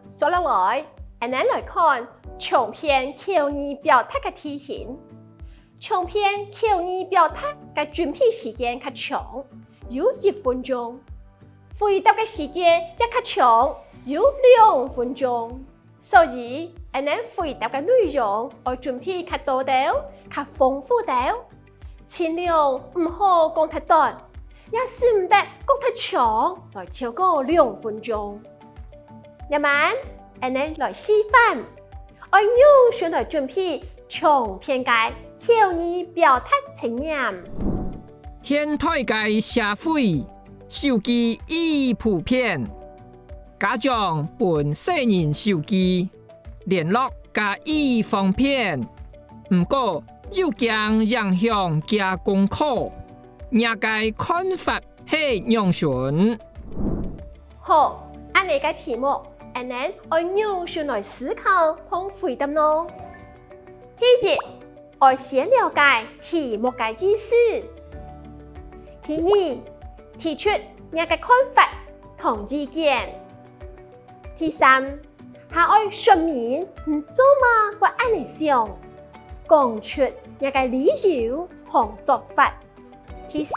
接落來，我哋來看長篇口語表達嘅題型。長篇口語表達嘅準備時間較長，有1分鐘；回答嘅時間則較長，有2分鐘。所以，我哋回答嘅內容要準備較多啲、較豐富啲，盡量唔好講太短，也是唔得講太長，來超過2分鐘。下面，我哋來示範，我用上來準備長篇嘅口語表達測驗。現代嘅社會，手機已普遍，家長本細人手機，聯絡加易方便。不過有驚影響加功課，也該看法係樣順。好，按你嘅題目，我哋要用上來思考同回答咯。第一，我先了解題目嘅意思。第二，提出你嘅看法同意見。第三，下我說明唔做嘛或按你想，講出你嘅理由同做法。第四，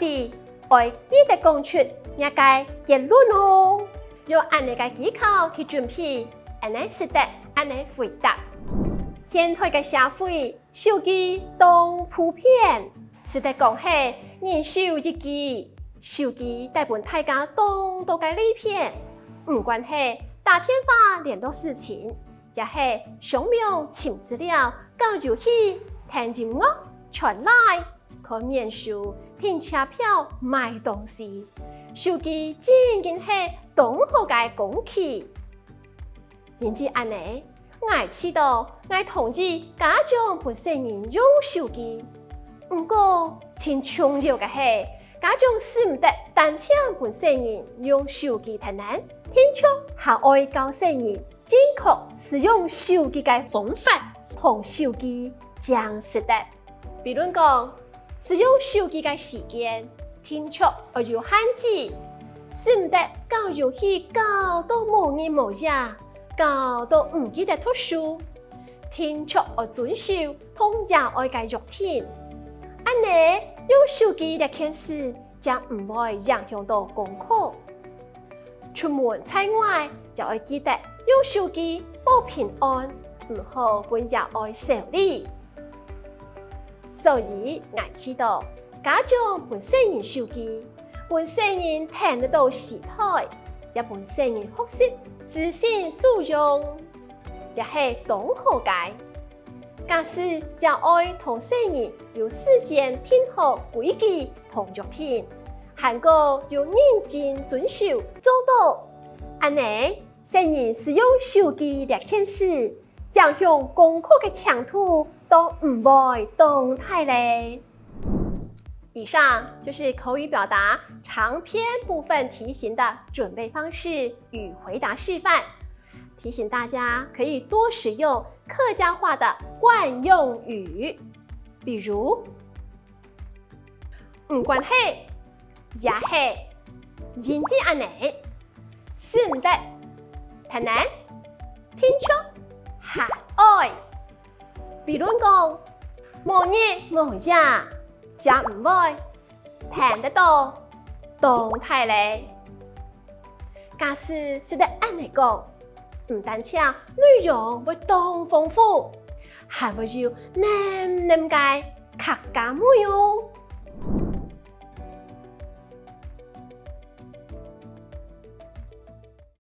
我記得講出你嘅結論哦，用按你嘅技巧去準備，按你識得按你回答。現代嘅社會，手機當普遍，是得講係人手一機，手機帶俾大家當多嘅利便，唔管係打電話聯絡事情，也係上網尋資料、搞遊戲、聽音樂、傳來、看面書、訂車票、買東西，手機真嘅係當好嘅工具。因此按呢，我知道我同意家長本細人用手機，不過最重要嘅係家長是唔得單請本細人用手機太難，聽出還愛教細人正確使用手機嘅方法同手機將識得。比如講，使用手機嘅時間，聽出要有限制，是唔得搞遊戲搞到無日無夜，搞到唔記得讀書，聽出要遵守同野外嘅約定。按呢用手機嚟看書，就唔會影響到功課。出門在外就要記得用手機保平安，唔好俾野外受理。所以我知道家長本細人手機，本細人聽得到時態，也本細人學識自行使用，也係當好嘅。假使將愛同細人有事先聽好規矩同約定，還個要認真遵守做到，按呢細人使用手機嚟看書，將向功課嘅強度都唔會動太咧。以上就是口語表達長篇部分題型的準備方式與回答示範。提醒大家可以多使用客家話的慣用語，比如唔關係、也係、認真按呢、是唔得、太難、聽出、還愛。比如講無日無夜，就唔會聽得到動態咧。假使是得按嚟講，唔單止內容會當豐富，還會有黏黏嘅客家味哦。